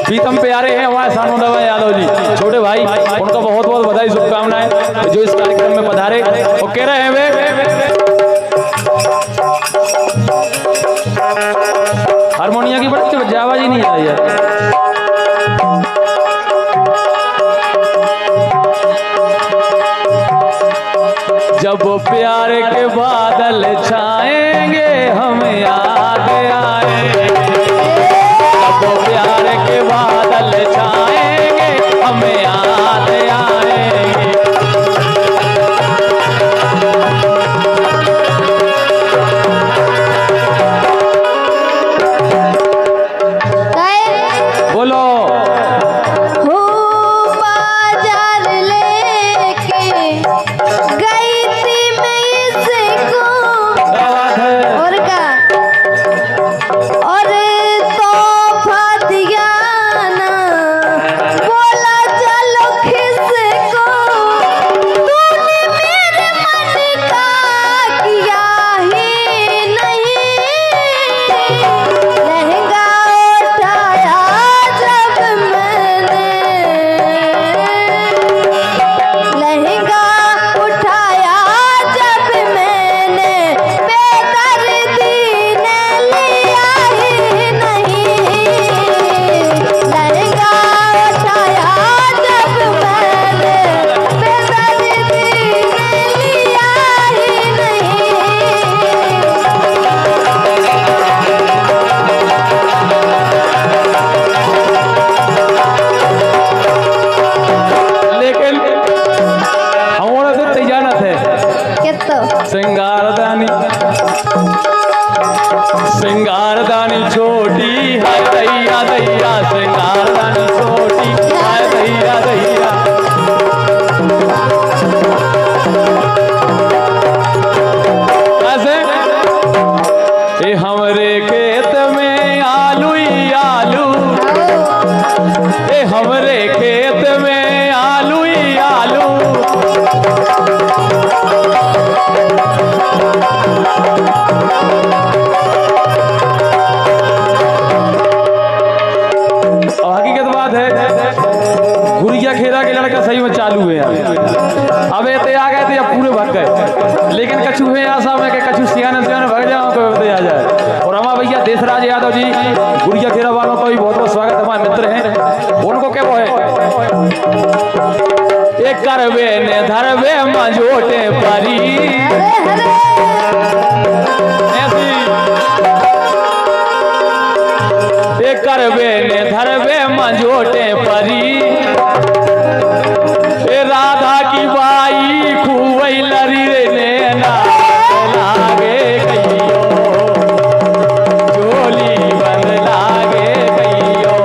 प्रीतम प्यारे हैं हमारे सानोदवा यादव जी, छोटे भाई, उनको बहुत बहुत बधाई शुभकामनाएं जो इस कार्यक्रम में पधारे और कह रहे हैं वे हारमोनिया की बड़ी आवाज ही नहीं आ रही है। जब प्यार के बादल छाएंगे हम याद आएंगे, जब प्यार के बादल छाएंगे हम याद आएंगे। बोलो सिंगारदानी छोटी है दैया दैया, सिंगारदानी छोटी है दैया दैया। कैसे ये हमरे खेत में आलू ही आलू, ये हमरे खेत में आलू ही आलू। गुड़िया खेरा के लड़का सही में चालू है यार। अब ये आ गए थे या पूरे भाग गए, लेकिन कछु है आशा में कि कछु सियाने भाग जाओ तो आ जाए। और हमारा भैया देशराज यादव जी गुड़िया खेरा वालों का भी बहुत बहुत स्वागत, हमारे मित्र हैं। उनको क्या वो है एक करवे ने धरवे मजोटे परी, एक करवे ने धरवे मजोटे परी। राधा की बाई खूबई लरी रे ना लागे कहियो, झोली बन लागे कहियो।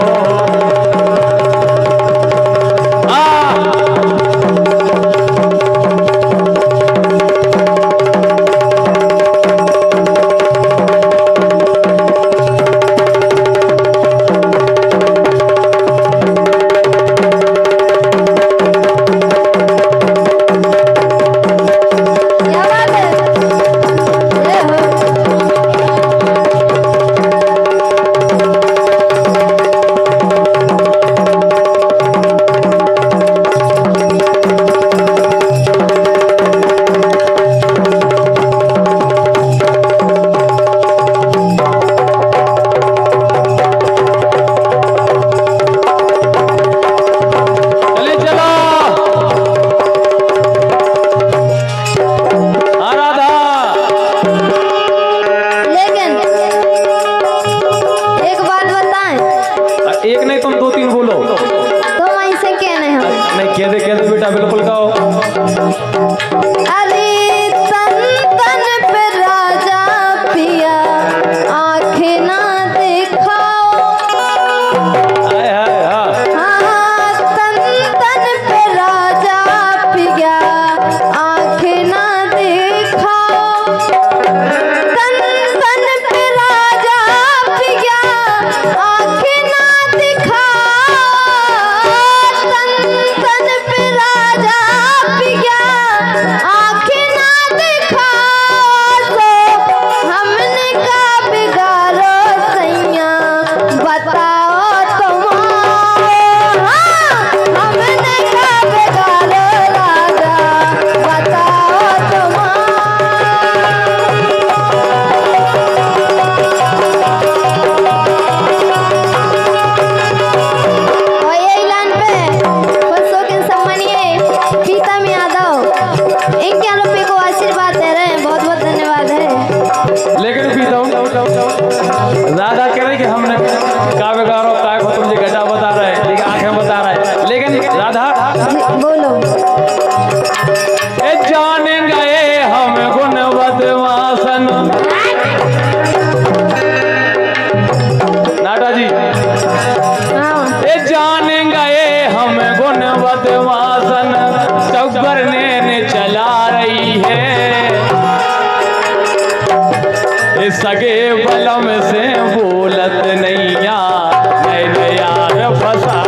राधा कह रही कि हमने का बिगाड़ो का को तुम गड्ढा बता रहे लेकिन आंखें बता रहे, लेकिन राधा बोलो। जान गए हम गुणवत वासन। नाटा जी जान गए हम गुणवत वासन, चौबर ने चला रही है सगे बलम से बोलत नैया यार फसा।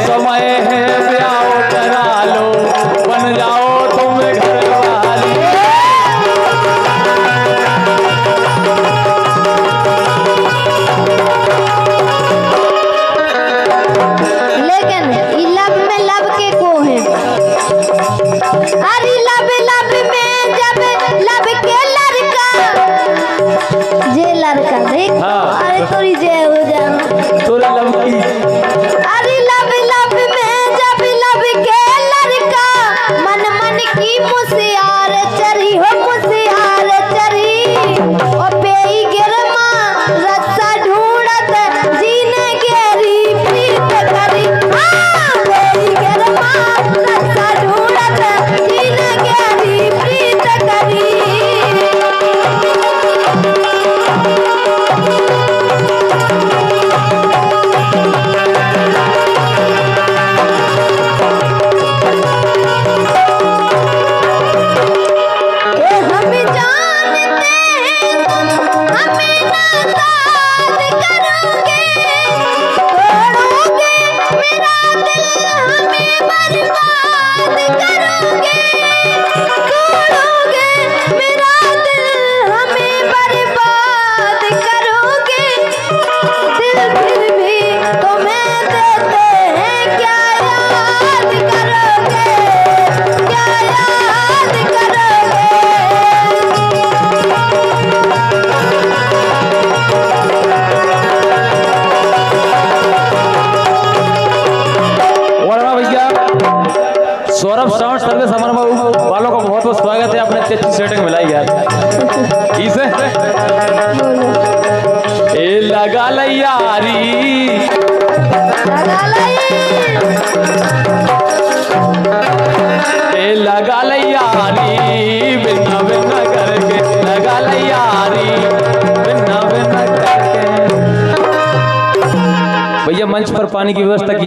समय है ब्याह करा लो बन जा सौरभ साउंड सर्विस हमारे वालों को बहुत बहुत स्वागत है। आपने इतनी अच्छी सेटिंग मिलाई यार। इसे ए लगा यारी ए लगा यारी बिना बिना करके लगा यारी बिना बिना करके। भैया मंच पर पानी की व्यवस्था की